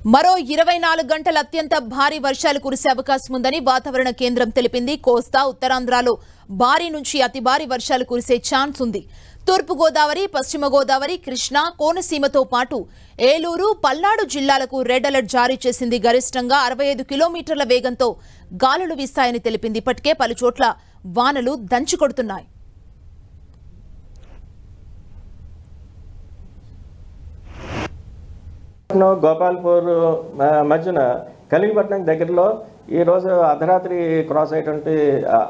మరో 24 గంటల అత్యంత భారీ వర్షాలు కురిసే అవకాశం ఉందని వాతావరణ కేంద్రం తెలిపింది. కోస్తా ఉత్తరాంధ్రలో భారీ నుంచి అతి భారీ వర్షాలు కురిసే ఛాన్స్ ఉంది. తూర్పు గోదావరి, పశ్చిమ గోదావరి, కృష్ణా, కోనసీమతో పాటు ఏలూరు, పల్నాడు జిల్లాలకు రెడ్ అలర్ట్ జారీ చేసింది. గరిష్టంగా 65 కిలోమీటర్ల వేగంతో గాలులు వీస్తాయని తెలిపింది. ఇప్పటికే పలు చోట్ల వానలు దంచుకొడుతున్నాయి. గోపాల్పూర్ మధ్యన కలిగిపట్నం దగ్గరలో ఈరోజు అర్ధరాత్రి క్రాస్ అయ్యేటువంటి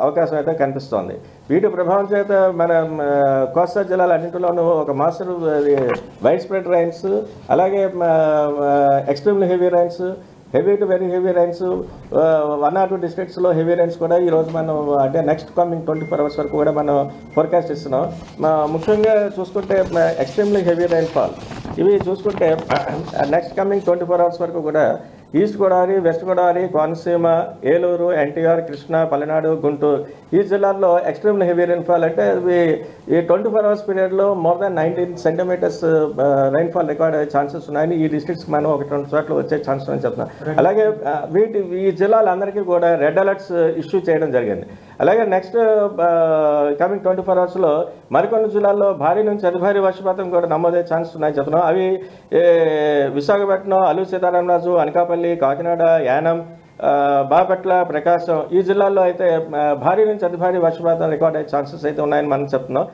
అవకాశం అయితే కనిపిస్తోంది. వీటి ప్రభావం చేత మన కోస్తా జిల్లాలన్నింటిలోనూ ఒక మాస్టర్ వైడ్ స్ప్రెడ్ రైన్స్, అలాగే extremely heavy rains, heavy to very heavy rains, 1 or 2 డిస్ట్రిక్ట్స్లో హెవీ రైన్స్ కూడా ఈరోజు మనం అంటే నెక్స్ట్ కమింగ్ 24 hours వరకు కూడా మనం ఫోర్కాస్ట్ ఇస్తున్నాం. ముఖ్యంగా చూసుకుంటే ఎక్స్ట్రీమ్లీ హెవీ రైన్ ఫాల్ ఇవి చూసుకుంటే నెక్స్ట్ కమింగ్ 24 hours వరకు కూడా ఈస్ట్ గోదావరి, వెస్ట్ గోదావరి, కోనసీమ, ఏలూరు, ఎన్టీఆర్, కృష్ణా, పల్నాడు, గుంటూరు ఈ జిల్లాల్లో ఎక్స్ట్రీమ్లీ హెవీ రైన్ఫాల్ అంటే ఈ 24 hours పీరియడ్లో more than 19 centimetres rainfall record అయ్యే ఛాన్సెస్ ఉన్నాయని ఈ డిస్ట్రిక్ట్స్ మనం 1-2 చోట్ల వచ్చే ఛాన్స్ అని చెప్తున్నాం. అలాగే ఈ జిల్లాలందరికీ కూడా రెడ్ అలర్ట్స్ ఇష్యూ చేయడం జరిగింది. అలాగే నెక్స్ట్ కమింగ్ 24 hours మరికొన్ని జిల్లాల్లో భారీ నుంచి అతి భారీ వర్షపాతం కూడా నమోదయ్యే ఛాన్స్ ఉన్నాయని చెప్తున్నాం. అవి విశాఖపట్నం, అల్లూరు సీతారామరాజు, అనకాపల్లి, కాకినాడ, యానం, బాపట్ల, ప్రకాశం ఈ జిల్లాల్లో అయితే భారీ నుంచి అతి భారీ వర్షపాతం రికార్డ్ అయ్యే ఛాన్సెస్ అయితే ఉన్నాయని మనం చెప్తున్నాం.